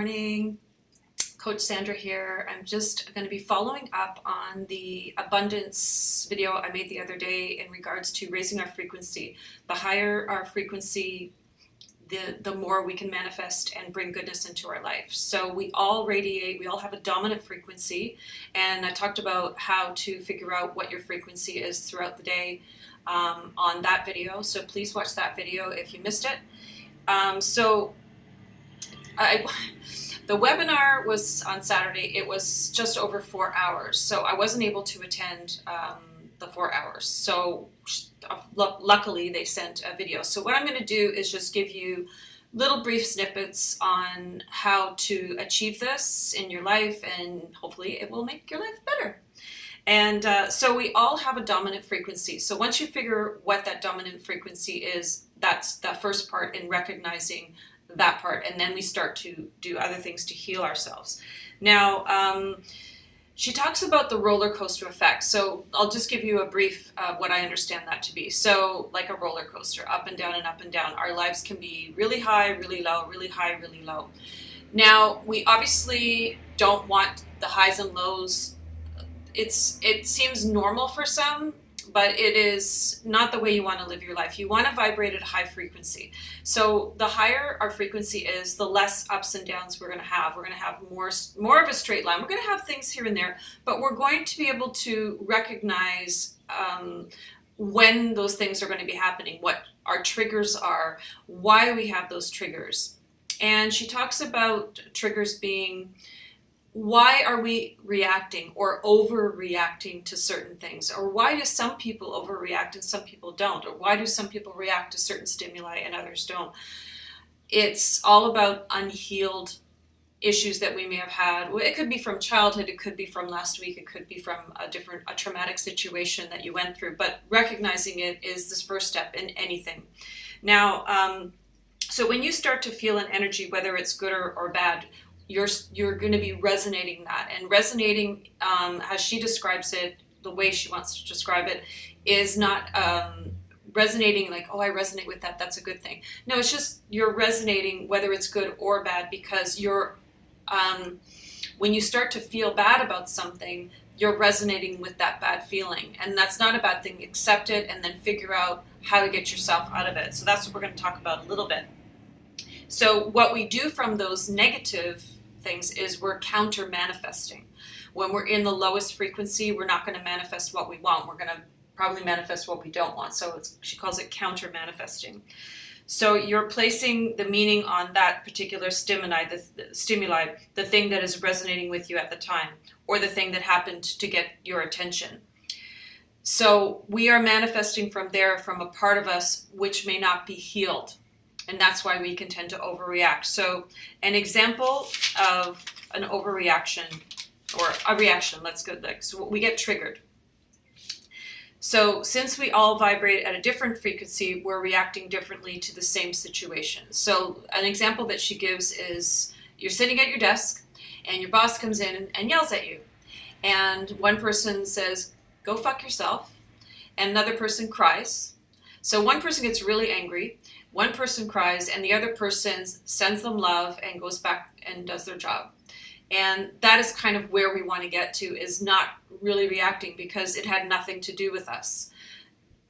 morning. Coach Sandra here. I'm just going to be following up on the abundance video I made the other day in regards to raising our frequency. The higher our frequency, the more we can manifest and bring goodness into our life. So we all radiate, we all have a dominant frequency, and I talked about how to figure out what your frequency is throughout the day on that video. So please watch that video if you missed it. The webinar was on Saturday. It was just over 4 hours, so I wasn't able to attend the 4 hours. So luckily they sent a video. So what I'm going to do is just give you little brief snippets on how to achieve this in your life, and hopefully it will make your life better. And so we all have a dominant frequency. So once you figure what that dominant frequency is, that's the first part in recognizing that part, and then we start to do other things to heal ourselves. Now, she talks about the roller coaster effect. So I'll just give you a brief what I understand that to be. So like a roller coaster, up and down and up and down. Our lives can be really high, really low, really high, really low. Now, we obviously don't want the highs and lows. It seems normal for some, but it is not the way you want to live your life. You want to vibrate at a high frequency. So the higher our frequency is, the less ups and downs we're going to have. We're going to have more of a straight line. We're going to have things here and there, but we're going to be able to recognize when those things are going to be happening, what our triggers are, why we have those triggers. And she talks about triggers being, why are we reacting or overreacting to certain things? Or why do some people overreact and some people don't? Or why do some people react to certain stimuli and others don't? It's all about unhealed issues that we may have had. It could be from childhood, it could be from last week, it could be from a traumatic situation that you went through. But recognizing it is this first step in anything. Now, so when you start to feel an energy, whether it's good or bad, you're going to be resonating that. And resonating, as she describes it, the way she wants to describe it, is not resonating like, oh, I resonate with that, that's a good thing. No, it's just you're resonating whether it's good or bad, because you're when you start to feel bad about something, you're resonating with that bad feeling. And that's not a bad thing. Accept it and then figure out how to get yourself out of it. So that's what we're going to talk about a little bit. So what we do from those negative things is we're counter manifesting. When we're in the lowest frequency, we're not going to manifest what we want. We're going to probably manifest what we don't want. So she calls it counter manifesting. So you're placing the meaning on that particular stimuli, the thing that is resonating with you at the time, or the thing that happened to get your attention. So we are manifesting from there, from a part of us which may not be healed. And that's why we can tend to overreact. So an example of an overreaction, or a reaction, let's go there. So we get triggered. So since we all vibrate at a different frequency, we're reacting differently to the same situation. So an example that she gives is you're sitting at your desk and your boss comes in and yells at you. And one person says, go fuck yourself. And another person cries. So one person gets really angry. One person cries, and the other person sends them love and goes back and does their job. And that is kind of where we want to get to, is not really reacting, because it had nothing to do with us.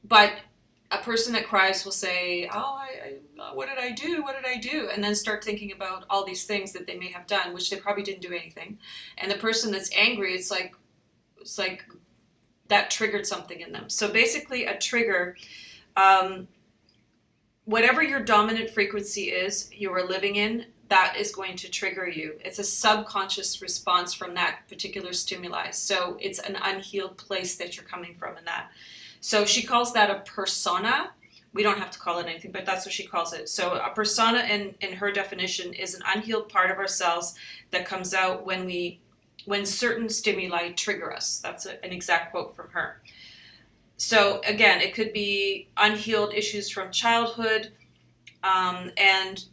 But a person that cries will say, oh, what did I do? What did I do? And then start thinking about all these things that they may have done, which they probably didn't do anything. And the person that's angry, it's like that triggered something in them. So basically a trigger, whatever your dominant frequency is you are living in, that is going to trigger you. It's a subconscious response from that particular stimuli. So it's an unhealed place that you're coming from in that. So she calls that a persona. We don't have to call it anything, but that's what she calls it. So a persona in her definition is an unhealed part of ourselves that comes out when certain stimuli trigger us. That's an exact quote from her. So again, it could be unhealed issues from childhood, and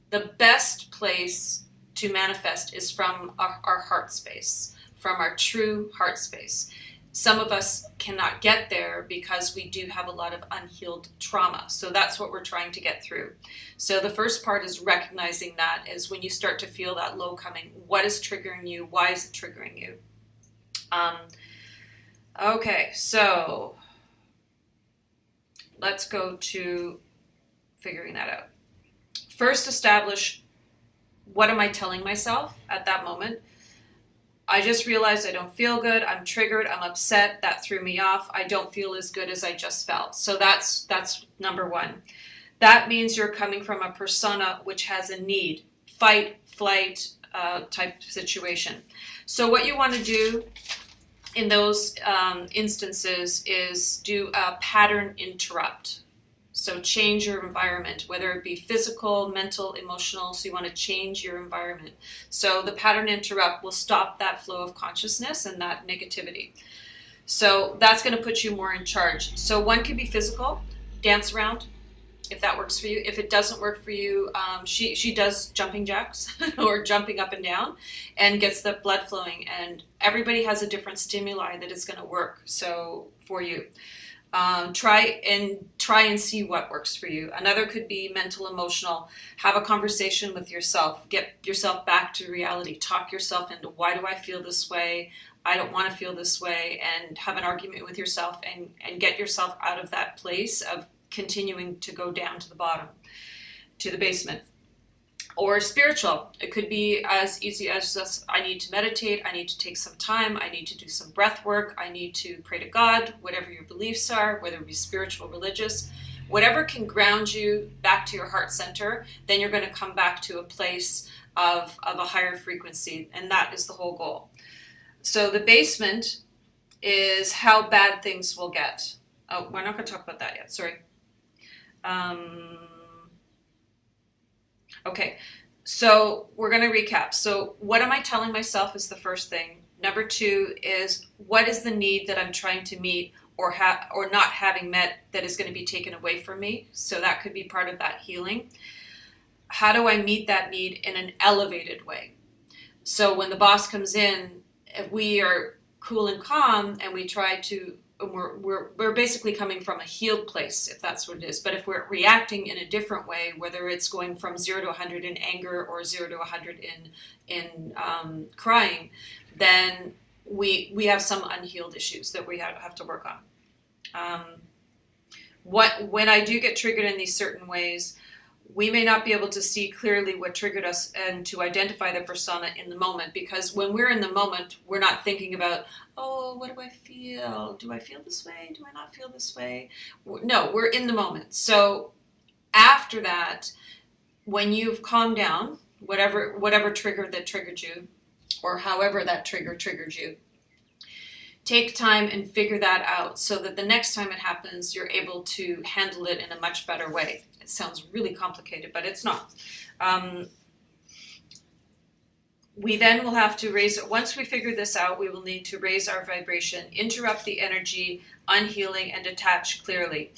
the best place to manifest is from our heart space, from our true heart space. Some of us cannot get there because we do have a lot of unhealed trauma. So that's what we're trying to get through. So the first part is recognizing that, is when you start to feel that low coming, what is triggering you? Why is it triggering you? Okay, so let's go to figuring that out. First, establish, what am I telling myself at that moment? I just realized I don't feel good. I'm triggered. I'm upset. That threw me off. I don't feel as good as I just felt. So that's number one. That means you're coming from a persona which has a need, fight, flight type situation. So what you want to do in those instances is do a pattern interrupt. So change your environment, whether it be physical, mental, emotional. So you want to change your environment. So the pattern interrupt will stop that flow of consciousness and that negativity. So that's going to put you more in charge. So one could be physical, dance around, if that works for you. If it doesn't work for you, she does jumping jacks or jumping up and down and gets the blood flowing. And everybody has a different stimuli that is going to work. So for you. Try and see what works for you. Another could be mental, emotional. Have a conversation with yourself. Get yourself back to reality. Talk yourself into, why do I feel this way? I don't want to feel this way. And have an argument with yourself and get yourself out of that place of continuing to go down to the bottom, to the basement. Or spiritual. It could be as easy as just, I need to meditate, I need to take some time, I need to do some breath work, I need to pray to God, whatever your beliefs are, whether it be spiritual, religious, whatever can ground you back to your heart center, then you're going to come back to a place of a higher frequency, and that is the whole goal. So the basement is how bad things will get. Oh, we're not going to talk about that yet, sorry. Okay, so we're going to recap. So what am I telling myself is the first thing. Number two is, what is the need that I'm trying to meet or not having met that is going to be taken away from me? So that could be part of that healing. How do I meet that need in an elevated way? So when the boss comes in, if we are cool and calm and we try to, we're basically coming from a healed place, if that's what it is. But if we're reacting in a different way, whether it's going from 0 to 100 in anger or 0 to 100 in crying, then we have some unhealed issues that we have to work on. When I do get triggered in these certain ways, we may not be able to see clearly what triggered us and to identify the persona in the moment, because when we're in the moment, we're not thinking about, oh, what do I feel? Do I feel this way? Do I not feel this way? No, we're in the moment. So after that, when you've calmed down, whatever trigger that triggered you, or however that trigger triggered you, take time and figure that out so that the next time it happens, you're able to handle it in a much better way. It sounds really complicated, but it's not. We then will have to raise it. Once we figure this out, we will need to raise our vibration, interrupt the energy, unhealing, and detach clearly.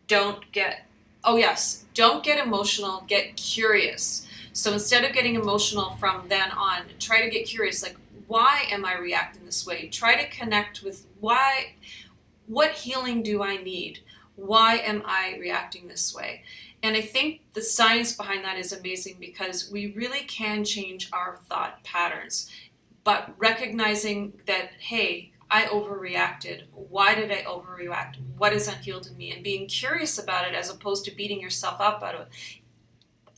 Don't get emotional, get curious. So instead of getting emotional from then on, try to get curious, like, why am I reacting this way? Try to connect with what healing do I need? Why am I reacting this way? And I think the science behind that is amazing, because we really can change our thought patterns. But recognizing that, hey, I overreacted. Why did I overreact? What is unhealed in me? And being curious about it, as opposed to beating yourself up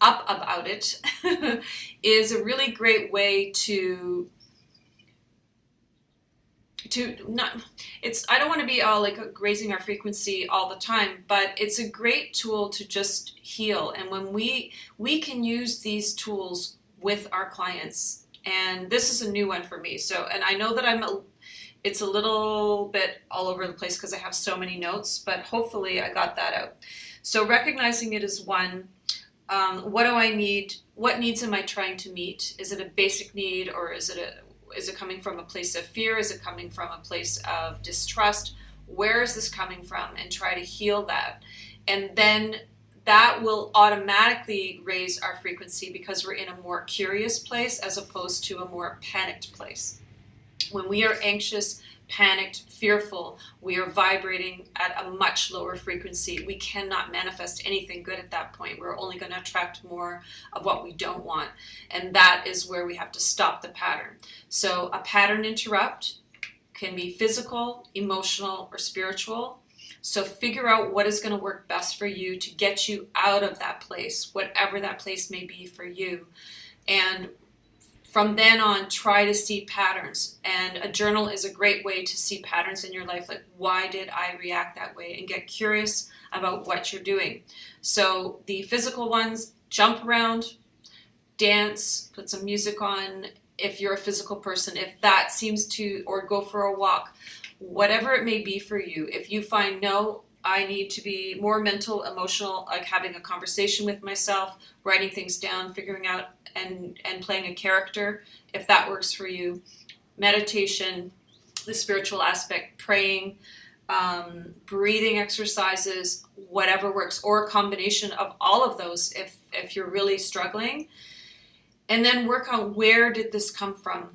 about it, is a really great way to not, I don't want to be all like raising our frequency all the time, but it's a great tool to just heal. And when we can use these tools with our clients, and this is a new one for me. So, and I know that it's a little bit all over the place because I have so many notes, but hopefully I got that out. So recognizing it is one. What do I need? What needs am I trying to meet? Is it a basic need, or is it coming from a place of fear? Is it coming from a place of distrust? Where is this coming from? And try to heal that. And then that will automatically raise our frequency, because we're in a more curious place as opposed to a more panicked place. When we are anxious, panicked, fearful, we are vibrating at a much lower frequency. We cannot manifest anything good at that point. We're only going to attract more of what we don't want. And that is where we have to stop the pattern. So a pattern interrupt can be physical, emotional, or spiritual. So figure out what is going to work best for you to get you out of that place, whatever that place may be for you. And from then on, try to see patterns. And a journal is a great way to see patterns in your life, like why did I react that way, and get curious about what you're doing. So the physical ones, jump around, dance, put some music on if you're a physical person, if that seems to, or go for a walk, whatever it may be for you. If you find, no, I need to be more mental, emotional, like having a conversation with myself, writing things down, figuring out and playing a character, if that works for you. Meditation, the spiritual aspect, praying, breathing exercises, whatever works, or a combination of all of those if you're really struggling. And then work on where did this come from.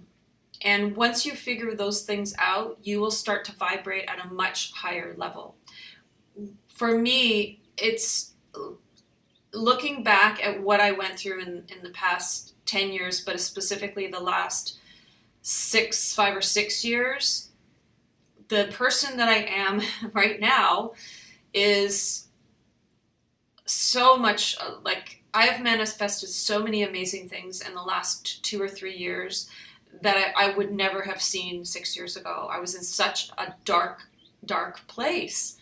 And once you figure those things out, you will start to vibrate at a much higher level. For me, it's looking back at what I went through in the past 10 years, but specifically the last 5 or 6 years, the person that I am right now is so much like, I have manifested so many amazing things in the last 2 or 3 years that I would never have seen 6 years ago. I was in such a dark, dark place.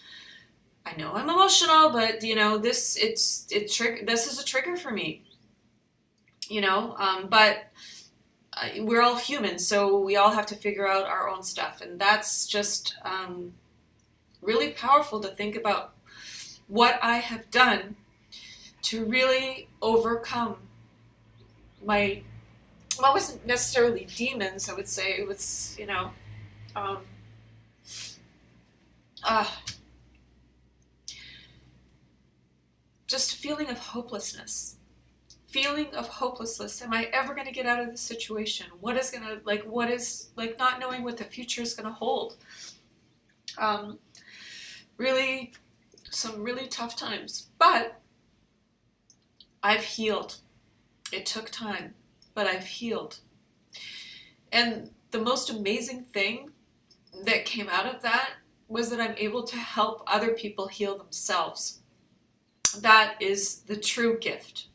I know I'm emotional, but this is a trigger for me. But we're all human, so we all have to figure out our own stuff, and that's just really powerful to think about what I have done to really overcome my, well, it wasn't necessarily demons, I would say. It was, just a feeling of hopelessness. Am I ever going to get out of this situation? What is not knowing what the future is going to hold. Really, some really tough times. But I've healed. It took time, but I've healed. And the most amazing thing that came out of that was that I'm able to help other people heal themselves. That is the true gift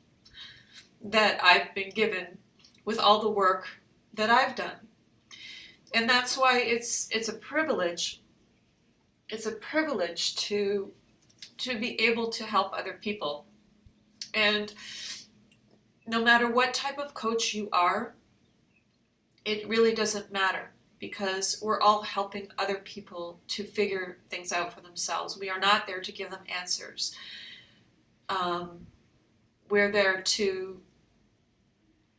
that I've been given with all the work that I've done. And that's why it's a privilege. It's a privilege to be able to help other people. And no matter what type of coach you are, it really doesn't matter, because we're all helping other people to figure things out for themselves. We are not there to give them answers. We're there to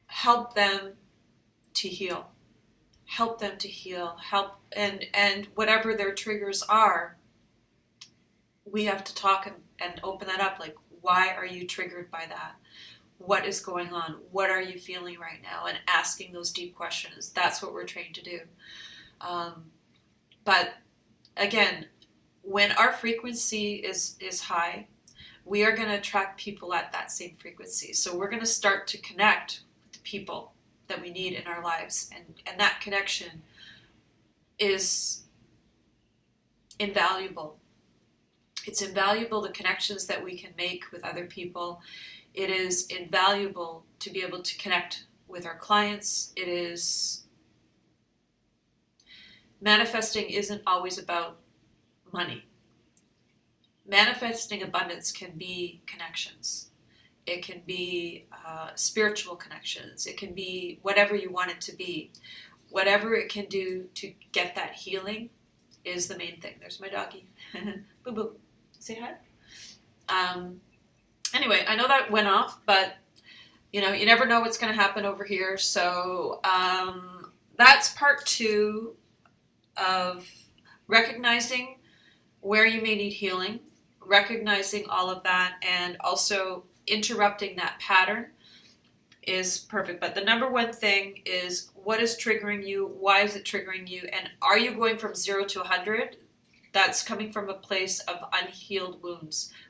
help them to heal. And whatever their triggers are, we have to talk and open that up. Like, why are you triggered by that? What is going on? What are you feeling right now? And asking those deep questions. That's what we're trained to do. But again, when our frequency is high, we are going to attract people at that same frequency. So we're going to start to connect with the people that we need in our lives. And that connection is invaluable. It's invaluable, the connections that we can make with other people. It is invaluable to be able to connect with our clients. Manifesting isn't always about money. Manifesting abundance can be connections. It can be spiritual connections. It can be whatever you want it to be. Whatever it can do to get that healing is the main thing. There's my doggy. Boo boo. Say hi. Anyway, I know that went off, but you never know what's going to happen over here. So that's part 2 of recognizing where you may need healing, recognizing all of that, and also interrupting that pattern is perfect. But the number one thing is what is triggering you, why is it triggering you, and are you going from 0 to 100? That's coming from a place of unhealed wounds.